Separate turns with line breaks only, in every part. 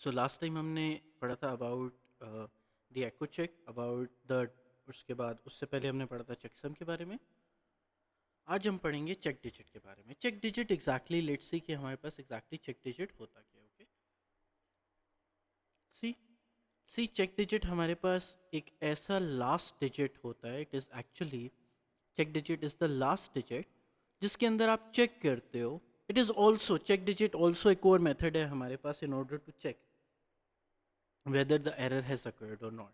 So last time हमने पढ़ा था about the echo check about the उसके बाद उससे पहले हमने पढ़ा था चेकसम के बारे में। आज हम पढ़ेंगे चेक डिजिट के बारे में। Check digit exactly let's see कि हमारे पास एग्जैक्टली चेक डिजिट होता क्या है। Okay, see see check digit हमारे पास एक ऐसा लास्ट डिजिट होता है। It is actually check digit is the last digit जिसके अंदर आप चेक करते हो। It is also check digit also एक और मेथड है हमारे पास in order to check whether the error has occurred or not.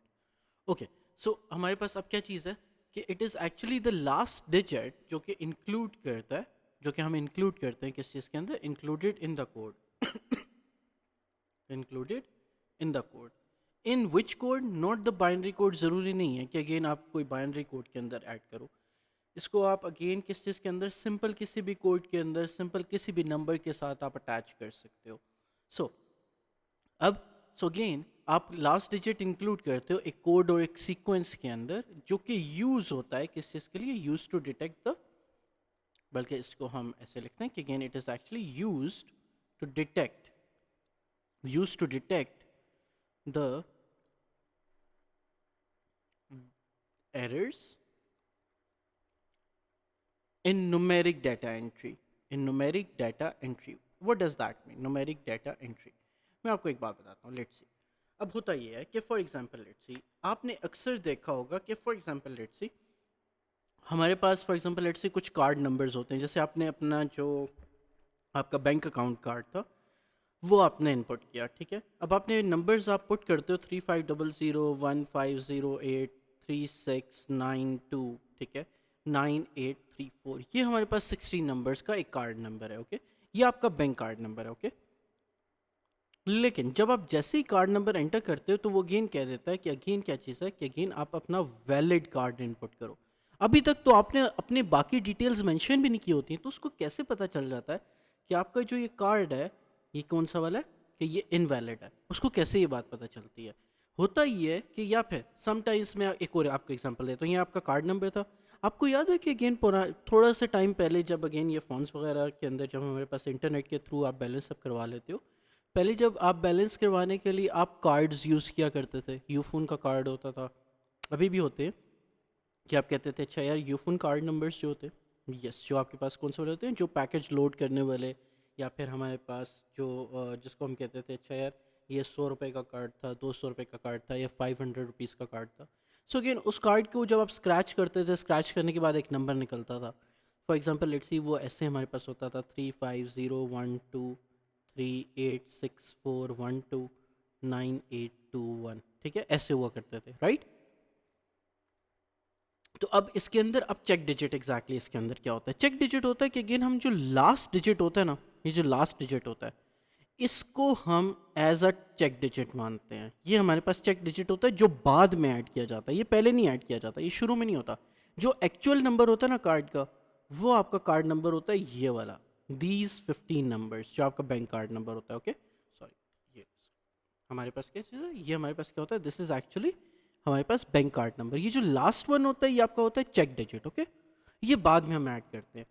Okay, सो हमारे पास अब क्या चीज़ है कि it is actually the last digit जो कि इंक्लूड करता है, जो कि हम इंक्लूड करते हैं किस चीज़ के अंदर, included in the code, included in the code. In which code, not the binary code. ज़रूरी नहीं है कि अगेन आप कोई बाइनरी कोड के अंदर ऐड करो इसको। आप अगेन किस चीज़ के अंदर, सिंपल किसी भी कोड के अंदर, सिंपल किसी भी नंबर के साथ आप अटैच कर सकते हो। सो अब सो अगेन आप लास्ट डिजिट इंक्लूड करते हो एक कोड और एक सीक्वेंस के अंदर जो कि यूज़ होता है किस चीज़ के लिए, यूज टू डिटेक्ट द, बल्कि इसको हम ऐसे लिखते हैं कि again it is actually used to detect, use to detect the errors in numeric data entry, in numeric data entry. What does that mean, numeric data entry? मैं आपको एक बात बताता हूँ, लेट्स सी। अब होता ये है कि फॉर एग्जांपल लेट्स सी, आपने अक्सर देखा होगा कि फॉर एग्जांपल लेट्स सी हमारे पास फॉर एग्जांपल लेट्स सी कुछ कार्ड नंबर्स होते हैं। जैसे आपने अपना जो आपका बैंक अकाउंट कार्ड था वो आपने इनपुट किया, ठीक है। अब आपने नंबर्स आप पुट करते हो 350015508369 2, ठीक है, 9834। ये हमारे पास 16 नंबर्स का एक कार्ड नंबर है। ओके, ये आपका बैंक कार्ड नंबर है। ओके, लेकिन जब आप जैसे ही कार्ड नंबर एंटर करते हो तो वो अगेन कह देता है कि अगेन क्या चीज़ है कि अगेन आप अपना वैलिड कार्ड इनपुट करो। अभी तक तो आपने अपने बाकी डिटेल्स मेंशन भी नहीं की होती हैं, तो उसको कैसे पता चल जाता है कि आपका जो ये कार्ड है ये कौन सा वाला है, कि ये इनवैलिड है। उसको कैसे ये बात पता चलती है? होता ये है कि या फिर समटाइम्स मैं एक और आपको एग्जांपल देता हूँ। ये आपका कार्ड नंबर था। आपको याद है कि अगेन थोड़ा सा टाइम पहले जब अगेन ये फ़ोन्स वगैरह के अंदर जब हमारे पास इंटरनेट के थ्रू आप बैलेंस अप करवा लेते हो, पहले जब आप बैलेंस करवाने के लिए आप कार्ड्स यूज़ किया करते थे, यूफोन का कार्ड होता था, अभी भी होते हैं, कि आप कहते थे अच्छा यार यूफोन कार्ड नंबर्स जो होते हैं, यस, जो आपके पास कौन से वाले होते हैं, जो पैकेज लोड करने वाले, या फिर हमारे पास जो जिसको हम कहते थे अच्छा यार ये 100 रुपये का कार्ड था, 200 रुपये का कार्ड था, या 500 रुपीज़ का कार्ड था। सो अगेन उस कार्ड को जब आप स्क्रैच करते थे, स्क्रैच करने के बाद एक नंबर निकलता था। फॉर एग्जाम्पल लेट्स सी वो ऐसे हमारे पास होता था 3501238641298821, ठीक है, ऐसे हुआ करते थे, राइट। तो अब इसके अंदर अब चेक डिजिट एग्जैक्टली इसके अंदर क्या होता है? चेक डिजिट होता है कि अगेन हम जो लास्ट डिजिट होता है ना, ये जो लास्ट डिजिट होता है इसको हम एज अ चेक डिजिट मानते हैं। ये हमारे पास चेक डिजिट होता है जो बाद में ऐड किया जाता है, ये पहले नहीं ऐड किया जाता, ये शुरू में नहीं होता। जो एक्चुअल नंबर होता है ना कार्ड का, वो आपका कार्ड नंबर होता है ये वाला, दीज 15 नंबर्स, जो आपका बैंक कार्ड नंबर होता है। ओके, सॉरी, ये हमारे पास क्या चीज़ है, ये हमारे पास क्या होता है, दिस इज एक्चुअली हमारे पास बैंक कार्ड नंबर। ये जो लास्ट वन होता है ये आपका होता है चेक डिजिट। ओके, ये बाद में हम ऐड करते हैं।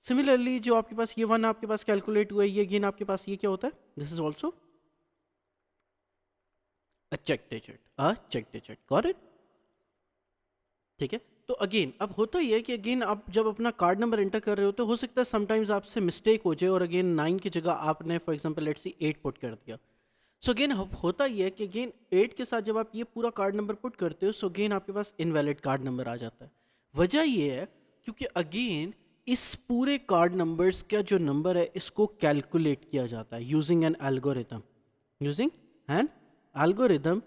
सिमिलरली जो आपके पास ये वन आपके पास कैलकुलेट हुआ है, ये अगेन आपके पास ये क्या होता है, this is also a check digit, a check digit, got it, ठीक है। तो अगेन अब होता ही है कि अगेन आप जब अपना कार्ड नंबर एंटर कर रहे हो तो हो सकता है समटाइम्स आपसे मिस्टेक हो जाए और अगेन 9 की जगह आपने for example let's see 8 put कर दिया। सो अगेन होता ही है कि अगेन 8 के साथ जब आप ये पूरा कार्ड नंबर पुट करते हो, सो अगेन आपके पास इनवैलिड कार्ड नंबर आ जाता है। वजह ये है क्योंकि अगेन इस पूरे कार्ड नंबर्स का जो नंबर है इसको कैलकुलेट किया जाता है using an algorithm, using an algorithm.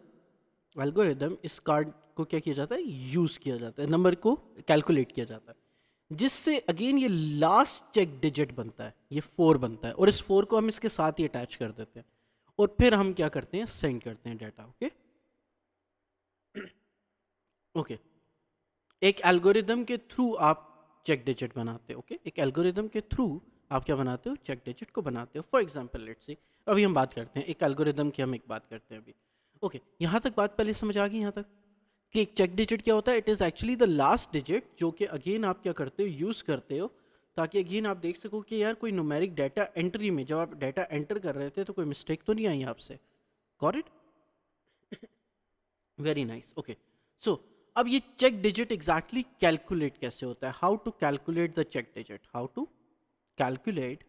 Algorithm इस कार्ड को क्या किया जाता है, यूज़ किया जाता है, नंबर को कैलकुलेट किया जाता है, जिससे अगेन ये लास्ट चेक डिजिट बनता है, ये 4 बनता है, और इस 4 को हम इसके साथ ही अटैच कर देते हैं और फिर हम क्या करते हैं, सेंड करते हैं डाटा। ओके, ओके, एक एल्गोरिदम के थ्रू आप चेक डिजिट बनाते हो। ओके, एक एल्गोरिदम के थ्रू आप क्या बनाते हो, चेक डिजिट को बनाते हो। फॉर एग्जांपल लेट्स से अभी हम बात करते हैं एक एल्गोरिदम की, हम एक बात करते हैं अभी। ओके, यहाँ तक बात पहले समझ आ गई यहाँ तक कि एक चेक डिजिट क्या होता है? It is actually the last digit जो कि अगेन आप क्या करते हो, यूज़ करते हो, ताकि अगेन आप देख सको कि यार कोई न्यूमेरिक डाटा एंट्री में जब आप डाटा एंटर कर रहे थे तो कोई मिस्टेक तो नहीं आई आपसे। Got it? Very nice, okay. So अब ये चेक डिजिट एग्जैक्टली कैलकुलेट कैसे होता है? How to calculate the check digit, how to calculate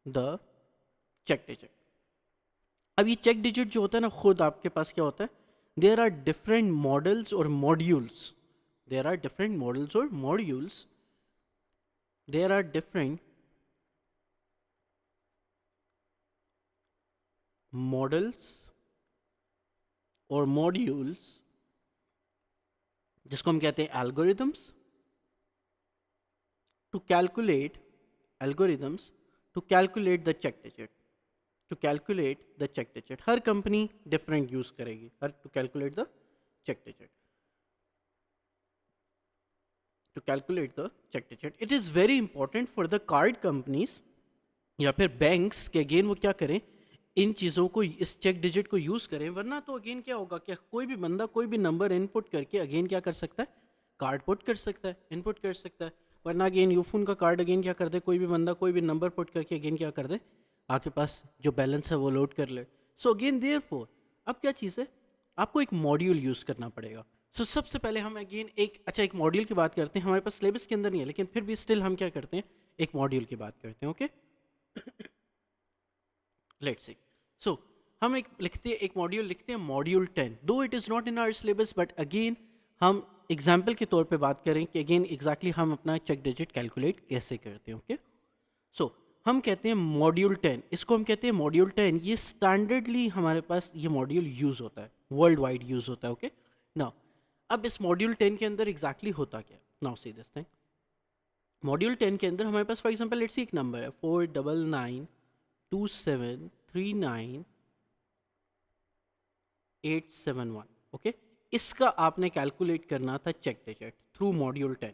the check digit. अब ये चेक डिजिट जो होता है ना, खुद आपके पास क्या होता है, देयर आर डिफरेंट मॉडल्स और modules, there are different models और modules, there are different models और मॉड्यूल्स, जिसको हम कहते हैं algorithms, to calculate algorithms to calculate the check digit, to calculate the check digit. हर कंपनी डिफरेंट यूज करेगी हर to calculate the check digit, to calculate the check digit. It is very important for the card companies या फिर banks के again वो क्या करें, इन चीज़ों को, इस चेक डिजिट को यूज़ करें, वरना तो अगेन क्या होगा कि कोई भी बंदा कोई भी नंबर इनपुट करके अगेन क्या कर सकता है, कार्ड पुट कर सकता है, इनपुट कर सकता है। वरना अगेन यूफोन का कार्ड अगेन क्या कर दे, कोई भी बंदा कोई भी नंबर पुट करके अगेन क्या कर दे, आपके पास जो बैलेंस है वो लोड कर ले। सो अगेन देयरफॉर अब क्या चीज़ है, आपको एक मॉड्यूल यूज़ करना पड़ेगा। सो सबसे पहले हम अगेन एक मॉड्यूल की बात करते हैं। हमारे पास सिलेबस के अंदर नहीं है, लेकिन फिर भी स्टिल हम क्या करते हैं, एक मॉड्यूल की बात करते हैं। ओके, लेट्स सी। सो हम एक मॉड्यूल लिखते हैं, module 10। Though it is not in our syllabus, but again हम एग्जाम्पल के तौर पे बात करें कि अगेन एग्जैक्टली हम अपना चेक डिजिट कैलकुलेट कैसे करते हैं। ओके, सो हम कहते हैं मॉड्यूल 10, इसको हम कहते हैं मॉड्यूल 10। ये स्टैंडर्डली हमारे पास ये मॉड्यूल यूज़ होता है, वर्ल्ड वाइड यूज़ होता है। ओके, नाउ अब इस मॉड्यूल 10 के अंदर एग्जैक्टली होता क्या है, now see this thing. Module 10 के अंदर हमारे पास फॉर एग्जांपल लेट्स सी एक नंबर है 4992739 ओके, इसका आपने कैलकुलेट करना था चेक डिजिट थ्रू मॉड्यूल 10।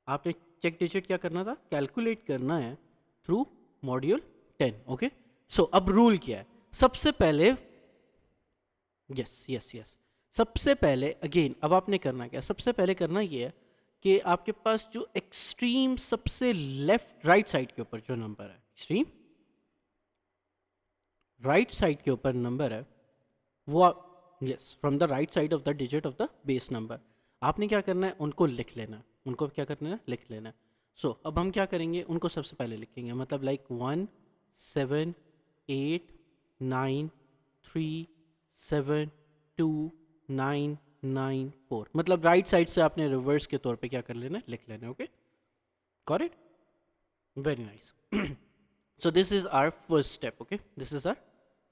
आपने चेक डिजिट क्या करना था, कैलकुलेट करना है थ्रू मॉड्यूल 10। ओके, सो अब रूल क्या है, सबसे पहले यस यस यस, सबसे पहले अगेन अब आपने करना क्या, सबसे पहले करना ये है कि आपके पास जो एक्सट्रीम सबसे लेफ्ट राइट साइड के ऊपर जो नंबर है, एक्सट्रीम राइट साइड के ऊपर नंबर है वो आप yes from the right side of the digit of the base number, आपने क्या करना है, उनको लिख लेना है, उनको क्या करना है, लिख लेना है। सो अब हम क्या करेंगे, उनको सबसे पहले लिखेंगे, मतलब लाइक 17893729994, मतलब राइट साइड से आपने रिवर्स के तौर पे क्या कर लेना है, लिख लेना है। Okay, got it, very nice. So this is our first step. Okay, this is our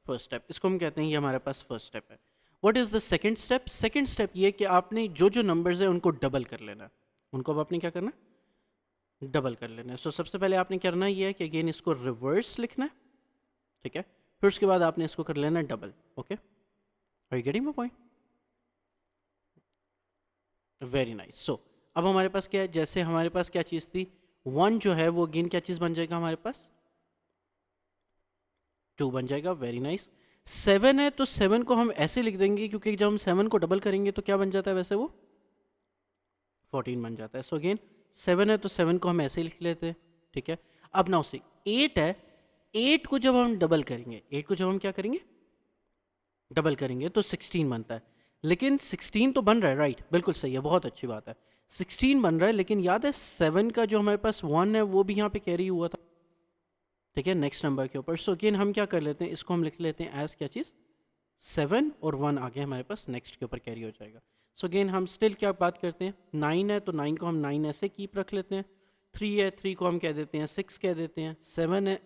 first step, इसको हम कहते हैं ये हमारे पास फर्स्ट स्टेप है। What is the second step, second step ये कि आपने जो जो नंबर्स है उनको डबल कर लेना है, उनको अब आपने क्या करना है, डबल कर लेना है। सो सबसे पहले आपने करना ये है कि अगेन इसको रिवर्स लिखना है, ठीक है, फिर उसके बाद आपने इसको कर लेना है double. Okay, are you getting my point? Very nice. So अब हमारे पास क्या है, जैसे हमारे पास क्या चीज़ थी, 1 जो है वो अगेन क्या चीज़ बन जाएगा हमारे पास, 2 बन जाएगा। Very nice. 7 है तो 7 को हम ऐसे लिख देंगे, क्योंकि जब हम 7 को डबल करेंगे तो क्या बन जाता है, वैसे वो 14 बन जाता है। सो अगेन 7 है तो 7 को हम ऐसे लिख लेते हैं, ठीक है। अब नाउ सी 8 है, 8 को जब हम डबल करेंगे, 8 को जब हम क्या करेंगे, डबल करेंगे तो 16 बनता है। लेकिन 16 तो बन रहा है, राइट, बिल्कुल सही है, बहुत अच्छी बात है, 16 बन रहा है। लेकिन याद है 7 का जो हमारे पास 1 है वो भी यहाँ पे कैरी हुआ था, ठीक है, नेक्स्ट नंबर के ऊपर। सो अगेन हम क्या कर लेते हैं, इसको हम लिख लेते हैं एज क्या चीज़, 7 और 1 आगे हमारे पास नेक्स्ट के ऊपर कैरी हो जाएगा। सो अगेन हम स्टिल क्या बात करते हैं, 9 है तो 9 को हम 9 ऐसे कीप रख लेते हैं, 3 है 3 को हम कह देते हैं 6 कह देते हैं, 7 है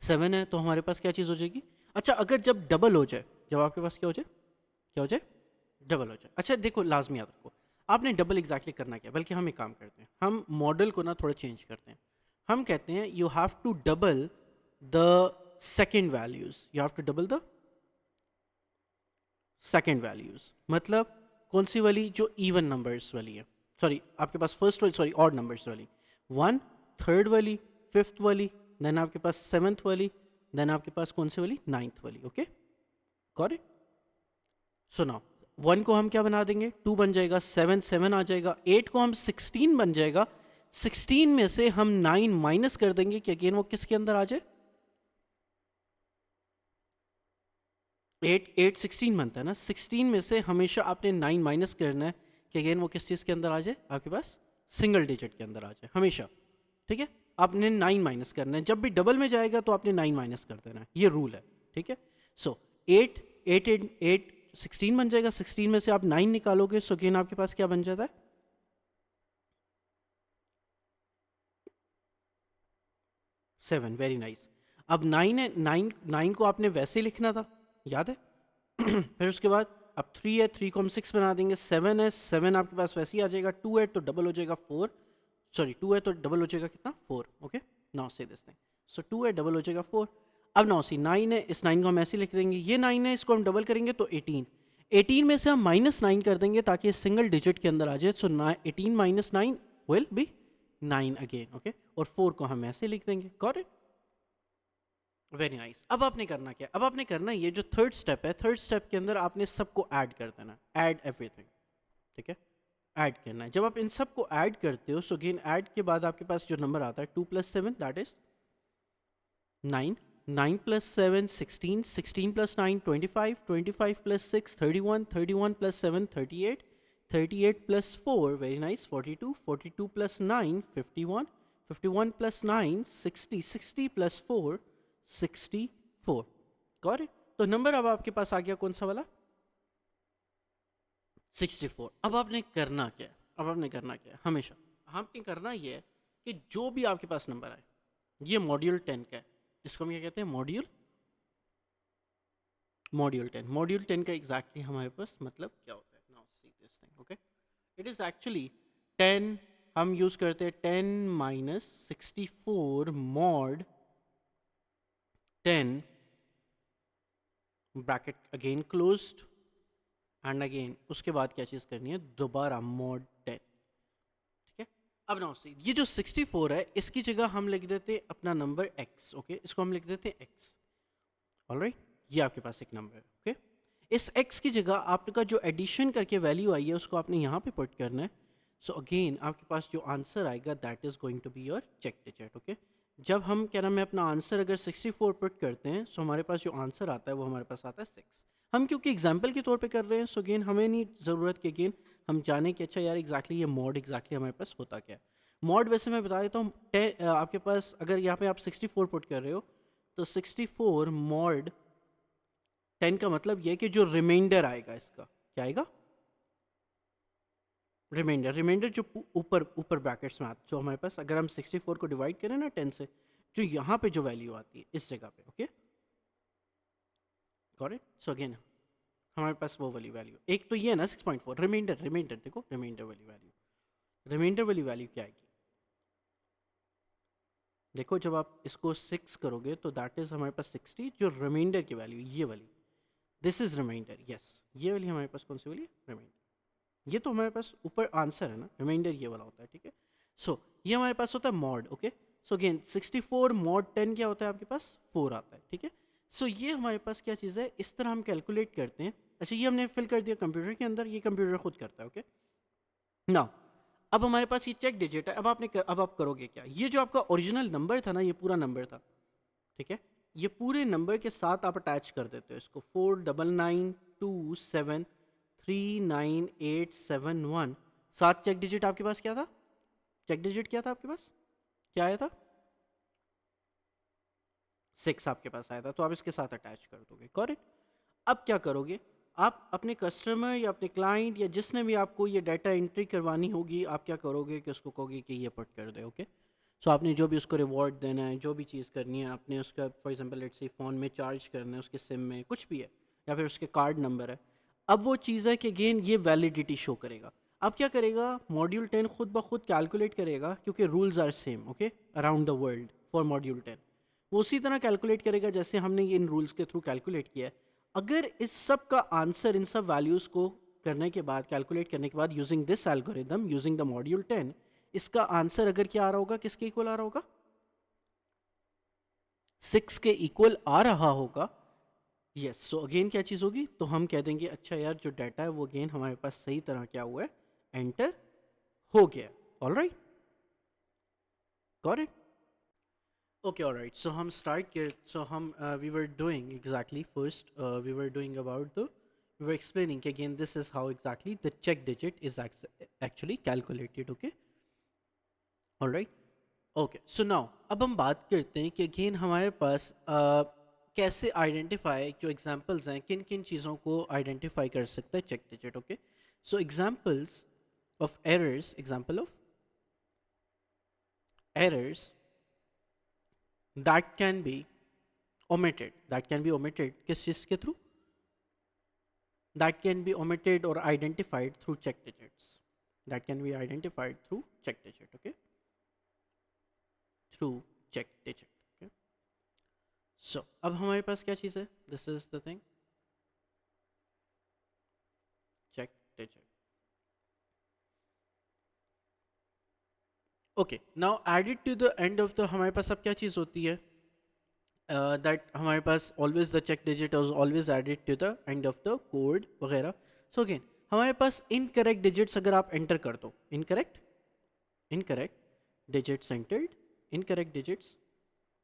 7 है तो हमारे पास क्या चीज़ हो जाएगी। अच्छा, अगर जब डबल हो जाए, जब आपके पास क्या हो जाए, क्या हो जाए, डबल हो जाए। अच्छा देखो, लाजमी याद रखो, आपने डबल एग्जैक्टली करना क्या, बल्कि हम एक काम करते हैं, हम मॉडल को ना थोड़ा चेंज करते हैं। हम कहते हैं you have to double the second values, you have to double the second values, मतलब कौन सी वाली, जो इवन नंबर्स वाली है, सॉरी आपके पास फर्स्ट वाली, सॉरी ऑड नंबर्स वाली, 1 3rd वाली, 5th वाली, देन आपके पास 7th वाली, देन आपके पास कौन सी वाली, 9th वाली। Okay, got it. So now 1 को हम क्या बना देंगे, 2 बन जाएगा, 7 7 आ जाएगा, 8 को हम 16 बन जाएगा, 16 में से हम 9 माइनस कर देंगे कि अगेन वो किसके अंदर आ जाए, 8 8 16 बनता है ना, 16 में से हमेशा आपने 9 माइनस करना है कि अगेन वो किस चीज़ के अंदर आ जाए, आपके पास सिंगल डिजिट के अंदर आ जाए हमेशा, ठीक है। आपने 9 माइनस करना है, जब भी डबल में जाएगा तो आपने 9 माइनस कर देना है, ये रूल है, ठीक है। सो 8 8 8 8 16 बन जाएगा, 16 में से आप 9 निकालोगे, सो अगेन आपके पास क्या बन जाता है, 7। Very nice. अब 9 है, 9 को आपने वैसे लिखना था, याद है। फिर उसके बाद अब 3 है, 3 को हम 6 बना देंगे, 7 है, 7 आपके पास वैसे ही आ जाएगा, 2 है तो डबल हो जाएगा 4, सॉरी 2 है तो डबल हो जाएगा कितना, 4, okay. Now say this thing, सो 2 है डबल हो जाएगा 4। अब नाउ सी 9 है, इस 9 को हम ऐसे लिख देंगे, ये 9 है, इसको हम डबल करेंगे तो 18, 18 में से हम -9 कर देंगे ताकि सिंगल डिजिट के अंदर आ जाए, सो 18 minus 9 will be 9 again, okay. और 4 को हम ऐसे लिख देंगे, गॉट इट, वेरी नाइस। अब आपने करना क्या, अब आपने करना ये जो थर्ड स्टेप है, थर्ड स्टेप के अंदर आपने सबको ऐड कर देना, ऐड एवरीथिंग, ठीक है, ऐड करना है। जब आप इन सबको ऐड करते हो, सो अगेन ऐड के बाद आपके पास जो नंबर आता है 2 + 7 that is 9, 9 + 7 16, 16 + 9 25, 25 + 6 31, 31 + 7 38, 38 + 4 very nice 42, 42 + 9 51, 51 + 9 60, 60 + 4 64, got it. तो नंबर अब आपके पास आ गया कौन सा वाला, 64। अब आपने करना क्या है, अब आपने करना क्या है, हमेशा आपने करना ये है कि जो भी आपके पास नंबर आए, ये मॉड्यूल 10 का है, इसको हम क्या कहते हैं, मॉड्यूल, मॉड्यूल 10, मॉड्यूल 10 का एग्जैक्टली हमारे पास मतलब क्या होता है, now see this thing, okay. It is actually 10, हम यूज़ करते हैं 10 - 64 mod 10 bracket again closed end again उसके बाद क्या चीज़ करनी है, दोबारा मॉड 10, ठीक है। अब नाउ सी ये जो 64 है, इसकी जगह हम लिख देते हैं अपना नंबर x, ओके, इसको हम लिख देते हैं x, ऑलराइट। ये आपके पास एक नंबर है, ओके। इस x की जगह आपका जो एडिशन करके वैल्यू आई है उसको आपने यहाँ पे पुट करना है, सो अगेन आपके पास जो आंसर आएगा that is going to be your check digit, okay. जब हम क्या नाम है अपना आंसर अगर 64 पुट करते हैं, सो हमारे पास जो आंसर आता है वो हमारे पास आता है 6। हम क्योंकि एग्जाम्पल के तौर पे कर रहे हैं, सो अगेन हमें नहीं ज़रूरत कि अगेन हम जाने कि अच्छा यार एग्जैक्टली ये मॉड एग्जैक्टली हमारे पास होता क्या है। मॉड वैसे मैं बता देता हूँ, आपके पास अगर यहाँ पे आप 64 पुट कर रहे हो, तो 64 मॉड 10 का मतलब ये है कि जो रिमाइंडर आएगा इसका क्या आएगा, रिमाइंडर, रिमाइंडर जो ऊपर ऊपर ब्रैकेट्स में आता, जो हमारे पास अगर हम 64 को डिवाइड करें ना 10 से, जो यहाँ पे जो वैल्यू आती है इस जगह पे, okay, got it. So again हमारे पास वो वाली वैल्यू, एक तो ये है ना 6.4, रिमाइंडर, रिमाइंडर देखो, रिमाइंडर वाली वैल्यू, रिमाइंडर वाली वैल्यू क्या आएगी, देखो जब आप इसको 6 करोगे तो दैट इज़ हमारे पास 60, जो रिमाइंडर की वैल्यू ये वाली, दिस इज़ रिमाइंडर, यस, ये वाली हमारे पास कौन सी वाली है, रिमाइंडर। ये तो हमारे पास ऊपर आंसर है ना, रिमाइंडर ये वाला होता है, ठीक है। सो ये हमारे पास होता है mod, okay. So again 64 mod 10 क्या होता है आपके पास, 4 आता है, ठीक है। सो ये हमारे पास क्या चीज़ है, इस तरह हम कैलकुलेट करते हैं। अच्छा ये हमने फिल कर दिया कंप्यूटर के अंदर, ये कंप्यूटर खुद करता है, ओके ना। अब हमारे पास ये चेक डिजिट है, अब आप करोगे क्या, ये जो आपका ओरिजिनल नंबर था ना, ये पूरा नंबर था, ठीक है, ये पूरे नंबर के साथ आप अटैच कर देते हो इसको, 49927398871, सात चेक डिजिट आपके पास क्या था, चेक डिजिट क्या था आपके पास, क्या आया था, 6 आपके पास आया था, तो आप इसके साथ अटैच कर दोगे, करेक्ट। अब क्या करोगे, आप अपने कस्टमर या अपने क्लाइंट या जिसने भी आपको ये डाटा एंट्री करवानी होगी, आप क्या करोगे कि उसको कहोगे कि ये पुट कर दे, ओके। सो आपने जो भी उसको रिवॉर्ड देना है, जो भी चीज़ करनी है, आपने उसका for example let's say phone में चार्ज करना है, उसके सिम में कुछ भी है, या फिर उसके कार्ड नंबर है। अब वो चीज़ है कि अगेन ये वैलिडिटी शो करेगा। अब क्या करेगा, मॉड्यूल 10 खुद ब खुद कैलकुलेट करेगा, क्योंकि rules are same, okay, around the world for module 10। वो उसी तरह कैलकुलेट करेगा जैसे हमने ये इन रूल्स के थ्रू कैलकुलेट किया है। अगर इस सब का आंसर, इन सब वैल्यूज़ को करने के बाद, कैलकुलेट करने के बाद, using this algorithm, using the module 10, इसका आंसर अगर क्या आ रहा होगा, किसके इक्वल आ रहा होगा, 6 के इक्वल आ रहा होगा, यस। सो अगेन क्या चीज़ होगी, तो हम कह देंगे अच्छा यार जो डाटा है वो अगेन हमारे पास सही तरह क्या हुआ है, एंटर हो गया, all right, got it. Okay, all right. So हम start here. So हम we were doing exactly first. We were doing about the we were explaining again. This is how exactly the check digit is actually calculated. Okay, all right. Okay so now अब हम बात करते हैं कि again हमारे पास कैसे identify जो examples हैं किन किन चीज़ों को आइडेंटिफाई कर सकता है check digit okay so examples of errors example of errors that can be omitted किस चीज़ के through that can be omitted और identified through check digits that can be identified through check digit okay through check digit okay so अब हमारे पास क्या चीज़ है this is the thing check digit okay now added to the end of the हमारे पास अब क्या चीज़ होती है दैट हमारे पास always the check digit is always added to the end of the code वगैरह सो अगेन हमारे पास इनकरेक्ट डिजिट्स अगर आप एंटर कर दो incorrect digits entered incorrect digits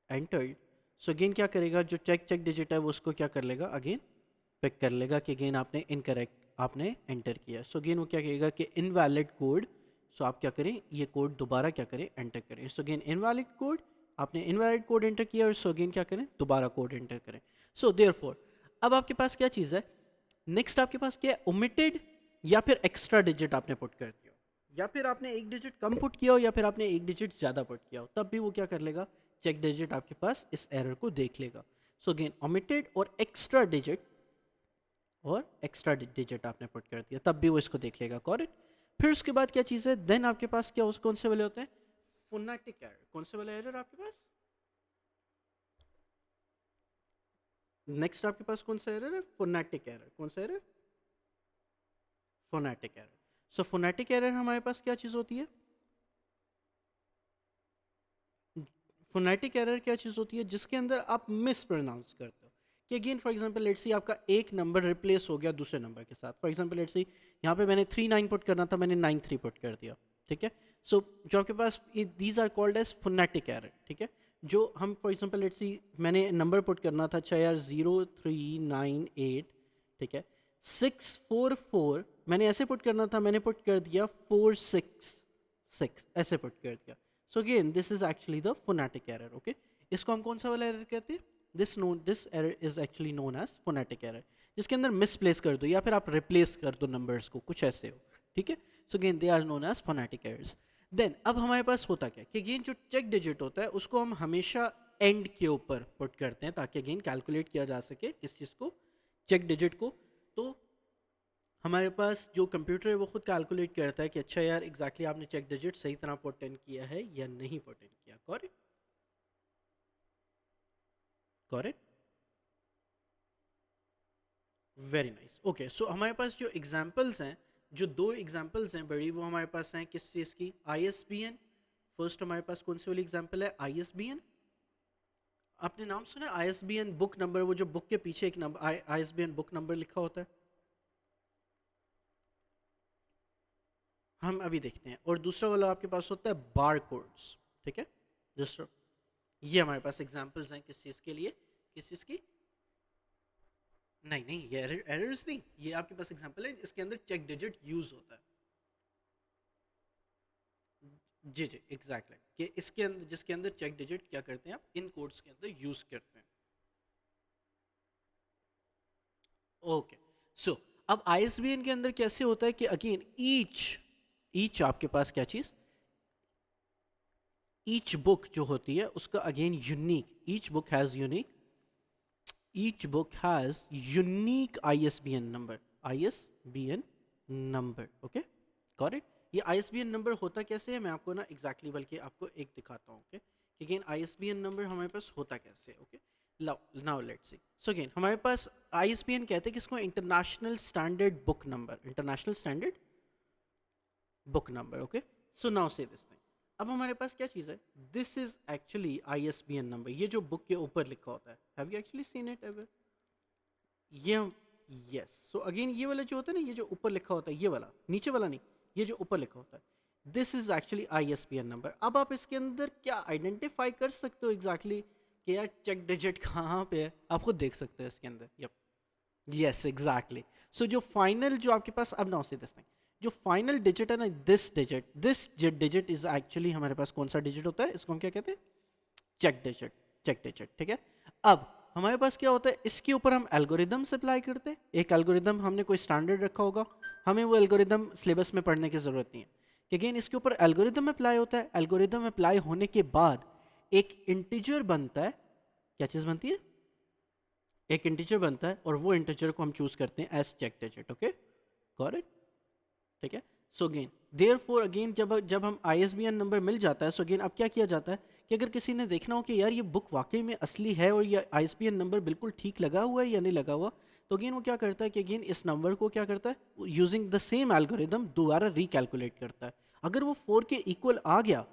entered so again क्या करेगा जो चेक डिजिट है वो उसको क्या कर लेगा अगेन पिक कर लेगा कि अगेन आपने इनकरेक्ट आपने एंटर किया सो अगेन वो क्या कहेगा कि इनवैलिड कोड सो आप क्या करें ये कोड दोबारा क्या करें एंटर करें सो अगेन इनवैलिड कोड आपने इनवैलिड कोड एंटर किया और सो अगेन क्या करें दोबारा कोड एंटर करें सो देयरफॉर अब आपके पास क्या चीज़ है नेक्स्ट आपके पास क्या है ओमिटेड या फिर एक्स्ट्रा डिजिट आपने पुट कर दिया या फिर आपने एक डिजिट कम पुट किया हो या फिर आपने एक डिजिट ज़्यादा पुट किया हो तब भी वो क्या कर लेगा चेक डिजिट आपके पास इस एरर को देख लेगा सो अगेन ओमिटेड और एक्स्ट्रा डिजिट आपने पुट कर दिया तब भी वो इसको देख लेगा करेक्ट फिर उसके बाद क्या चीज़ है देन आपके पास क्या कौन से वाले होते हैं फोनेटिक एरर कौन से वाले एरर आपके पास नेक्स्ट आपके पास कौन सा एरर है फोनेटिक एरर कौन सा error phonetic error so phonetic error हमारे पास क्या चीज़ होती है फोनेटिक एरर क्या चीज़ होती है जिसके अंदर आप मिस प्रोनाउंस करते हो कि again for example let's see आपका एक नंबर रिप्लेस हो गया दूसरे नंबर के साथ फॉर एग्जांपल लेट्स सी यहाँ पे मैंने 3 9 पुट करना था मैंने 9 3 पुट कर दिया ठीक है सो जो आपके पास these are called as phonetic error ठीक है जो हम फॉर एग्जांपल लेट्स सी मैंने नंबर पुट करना था 0 3 9 8 ठीक है 6 4 4 मैंने ऐसे पुट करना था मैंने पुट कर दिया 4 6 6 ऐसे पुट कर दिया so again this is actually the phonetic error okay इसको हम कौन सा वाला एरर कहते हैं this error is actually known as phonetic error जिसके अंदर मिसप्लेस कर दो या फिर आप रिप्लेस कर दो नंबर्स को कुछ ऐसे हो ठीक है so again they are known as phonetic errors then अब हमारे पास होता क्या कि अगेन जो चेक डिजिट होता है उसको हम हमेशा एंड के ऊपर पुट करते हैं ताकि अगेन कैलकुलेट किया जा सके किस चीज़ को चेक डिजिट को तो हमारे पास जो कंप्यूटर है वो खुद कैलकुलेट करता है कि अच्छा यार एग्जैक्टली आपने चेक डिजिट सही तरह पुट इन किया है या नहीं पुट इन किया correct correct very nice okay सो हमारे पास जो एग्जांपल्स हैं जो दो एग्जांपल्स हैं बड़ी वो हमारे पास हैं किस चीज़ की आईएसबीएन फर्स्ट हमारे पास कौन सी वाली एग्जांपल है आईएसबीएन आपने नाम सुना आईएसबीएन बुक नंबर वो जो बुक के पीछे एक नंबर आईएसबीएन बुक नंबर लिखा होता है हम अभी देखते हैं और दूसरा वाला आपके पास होता है बार कोड्स ठीक है दूसरा ये हमारे पास एग्जांपल्स हैं किस चीज़ के लिए किस चीज़ की नहीं नहीं ये एरर्स नहीं ये आपके पास एग्जांपल है इसके अंदर चेक डिजिट यूज होता है जी जी एग्जैक्टली कि इसके अंदर जिसके अंदर चेक डिजिट क्या करते हैं आप इन कोड्स के अंदर यूज करते हैं ओके सो अब आईएसबीएन के अंदर कैसे होता है कि अगेन ईच आपके पास क्या चीज़ ईच बुक जो होती है उसका again unique each book has unique each book has unique ISBN number okay got it ये ISBN नंबर होता कैसे है मैं आपको ना एग्जैक्टली बल्कि आपको एक दिखाता हूँ ओके कि अगेन ISBN नंबर हमारे पास होता कैसे okay now let's see so again हमारे पास ISBN कहते हैं किसको international standard book number okay so now say this thing अब हमारे पास क्या चीज़ है this is actually ISBN number ये जो बुक के ऊपर लिखा होता है have you actually seen it ever ये यस सो अगेन ये वाला जो होता है ना ये जो ऊपर लिखा होता है ये वाला नीचे वाला नहीं ये जो ऊपर लिखा होता है this is actually ISBN number. अब आप इसके अंदर क्या आइडेंटिफाई कर सकते हो एग्जैक्टली कि यार चेक डिजिट कहाँ पे है, आप खुद देख सकते हो इसके अंदर। Yup, yes exactly. सो जो फाइनल जो आपके पास, अब नाउ से दिस थिंग, जो फाइनल डिजिट है ना, दिस डिजिट इज एक्चुअली हमारे पास कौन सा डिजिट होता है, इसको हम क्या कहते हैं, चेक डिजिट, चेक डिजिट, ठीक है। अब हमारे पास क्या होता है, इसके ऊपर हम एल्गोरिदम्स अप्लाई करते हैं। एक एल्गोरिदम हमने कोई स्टैंडर्ड रखा होगा, हमें वो एल्गोरिदम सिलेबस में पढ़ने की ज़रूरत नहीं है। अगेन इसके ऊपर एल्गोरिदम अप्लाई होता है, एल्गोरिदम अप्लाई होने के बाद एक इंटीजर बनता है। क्या चीज़ बनती है, एक इंटीजर बनता है, और वो इंटीजर को हम चूज करते हैं as check digit. Okay, got it, ठीक है। So again therefore again जब जब हम ISBN नंबर मिल जाता है, सो अगेन अब क्या किया जाता है कि अगर किसी ने देखना हो कि यार ये बुक वाकई में असली है और ये ISBN नंबर बिल्कुल ठीक लगा हुआ है या नहीं लगा हुआ, तो अगेन वो क्या करता है कि अगेन इस नंबर को क्या करता है, यूजिंग द सेम एल्गोरिदम दोबारा रिकैलकुलेट करता है। अगर वो 4 के इक्वल आ गया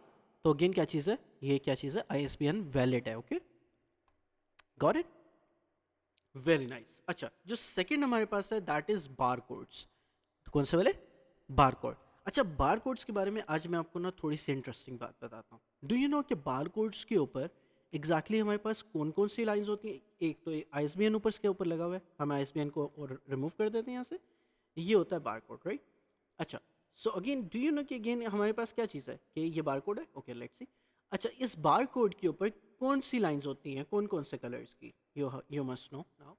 तो अगेन क्या चीज़ है, ये क्या चीज़ है, ISBN वैलिड है। Okay, got it, very nice. अच्छा, जो सेकंड हमारे पास है दैट इज बार कोड्स। कौन से वाले, बार कोड। अच्छा, बार कोड्स के बारे में आज मैं आपको ना थोड़ी सी इंटरेस्टिंग बात बताता हूँ। डू यू नो कि बार कोड्स के ऊपर एग्जैक्टली हमारे पास कौन कौन सी लाइंस होती हैं। एक तो ISBN ऊपर इसके ऊपर लगा हुआ है, हम ISBN को और रिमूव कर देते हैं यहाँ से, ये होता है बार कोड, राइट। अच्छा, so again do you know कि अगेन हमारे पास क्या चीज़ है कि ये बार कोड है। Okay, let's see. अच्छा, इस बार कोड के ऊपर कौन सी लाइंस होती हैं, कौन कौन से कलर्स की, यू मस्ट नो नाउ।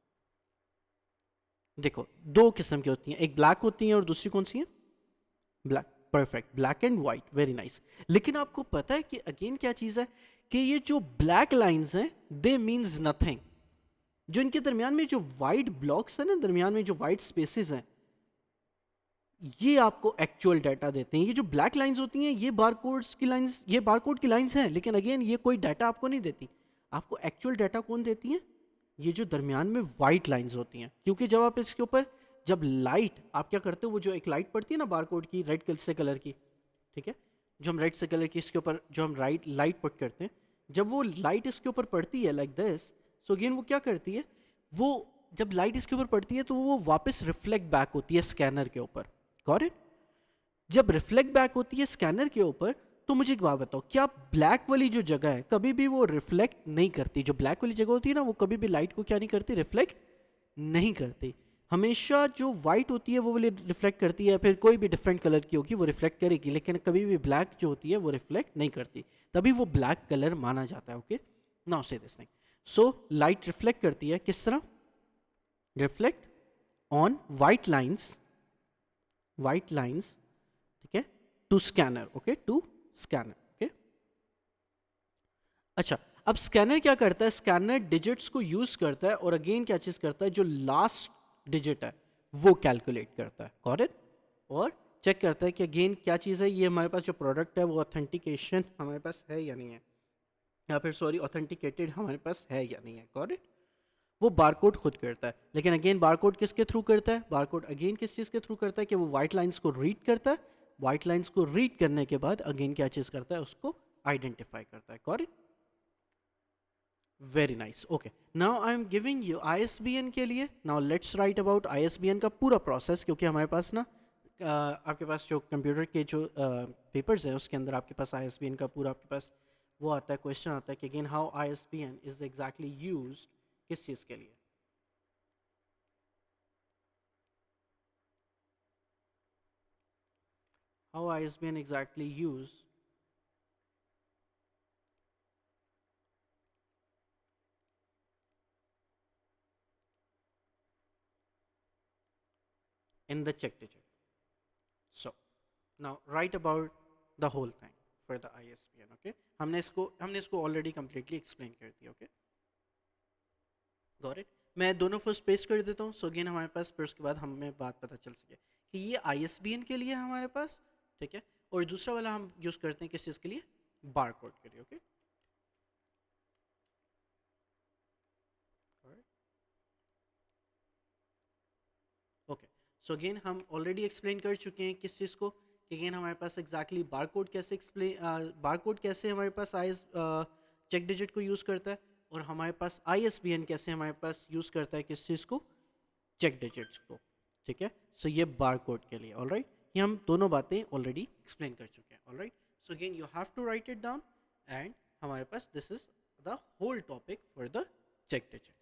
देखो, दो किस्म की होती हैं, एक ब्लैक होती है और दूसरी कौन सी है, black, perfect, black and white, very nice. लेकिन आपको पता है कि अगेन क्या चीज़ है कि ये जो ब्लैक लाइंस हैं दे मीन्स नथिंग। जो इनके दरमियान में जो वाइट ब्लॉक्स हैं ना, दरमियान में जो वाइट स्पेसेस हैं, ये आपको एक्चुअल डाटा देते हैं। ये जो ब्लैक लाइंस होती हैं ये बारकोड्स की लाइंस, ये बारकोड की लाइंस हैं, लेकिन अगेन ये कोई डाटा आपको नहीं देती। आपको एक्चुअल डाटा कौन देती है, ये जो दरमियान में वाइट लाइंस होती हैं। क्योंकि जब आप इसके ऊपर, जब लाइट आप क्या करते हो, वो जो एक लाइट पड़ती है ना बारकोड की, रेड कलर से कलर की, ठीक है, जो हम रेड से कलर की इसके ऊपर जो हम राइट लाइट पुट करते हैं, जब वो लाइट इसके ऊपर पड़ती है लाइक दिस, सो अगेन वो क्या करती है, वो जब लाइट इसके ऊपर पड़ती है तो वो वापस रिफ्लेक्ट बैक होती है स्कैनर के ऊपर। Got it. जब रिफ्लेक्ट बैक होती है स्कैनर के ऊपर, तो मुझे एक बात बताओ, क्या ब्लैक वाली जो जगह है कभी भी वो रिफ्लेक्ट नहीं करती, जो ब्लैक वाली जगह होती है ना वो कभी भी लाइट को क्या नहीं करती, रिफ्लेक्ट नहीं करती। हमेशा जो वाइट होती है वो वाली रिफ्लेक्ट करती है, फिर कोई भी डिफरेंट कलर की होगी वो रिफ्लेक्ट करेगी, लेकिन कभी भी ब्लैक जो होती है वो रिफ्लेक्ट नहीं करती, तभी वो ब्लैक कलर माना जाता है। Okay, now say this thing, so light reflect करती है किस तरह, reflect on white lines, white lines, ठीक है, to scanner. Okay, to scanner. Okay, अच्छा, अब स्कैनर क्या करता है, स्कैनर डिजिट्स को यूज करता है और अगेन क्या चीज करता है, जो लास्ट डिजिट है वो कैलकुलेट करता है, गॉट इट, और चेक करता है कि अगेन क्या चीज़ है, ये हमारे पास जो प्रोडक्ट है वो ऑथेंटिकेशन हमारे पास है या नहीं है, या फिर सॉरी ऑथेंटिकेटेड हमारे पास है या नहीं है, गॉट इट। वो बारकोड खुद करता है, लेकिन अगेन बारकोड किसके थ्रू करता है, बारकोड अगेन किस चीज़ के थ्रू करता है कि वो वाइट लाइंस को रीड करता है, वाइट लाइंस को रीड करने के बाद अगेन क्या चीज़ करता है, उसको आइडेंटिफाई करता है, got it, very nice. Okay, now I am giving you ISBN के लिए, now let's write about ISBN का पूरा प्रोसेस, क्योंकि हमारे पास ना आपके पास जो कंप्यूटर के जो पेपर्स हैं उसके अंदर आपके पास ISBN का पूरा आपके पास वो आता है, क्वेश्चन आता है कि again how ISBN is exactly used किस चीज़ के लिए। How ISBN exactly use in the check digit. So now write about the whole thing for the ISBN. Okay, हमने इसको ऑलरेडी completely explain कर दिया। Okay, got it. मैं दोनों फर्स्ट पेस्ट कर देता हूँ, सो अगेन हमारे पास फिर उसके बाद हमें बात पता चल सके कि ये ISBN के लिए है हमारे पास, ठीक है, और दूसरा वाला हम यूज़ करते हैं किस चीज़ के लिए, बार कोड के लिए। ओके, ओके, सो अगेन हम ऑलरेडी एक्सप्लेन कर चुके हैं किस चीज़ को, कि अगेन हमारे पास एग्जैक्टली बार कोड कैसे एक्सप्लेन, बार कोड कैसे हमारे पास चेक डिजिट को यूज़ करता है, और हमारे पास ISBN कैसे हमारे पास यूज़ करता है किस चीज़ को, चेक डिजिट्स को, ठीक है। सो ये बार कोड के लिए, ऑल राइट। ये हम दोनों बातें ऑलरेडी एक्सप्लेन कर चुके हैं. Alright, so again you have to write it down and हमारे पास this is the whole topic for the check digit.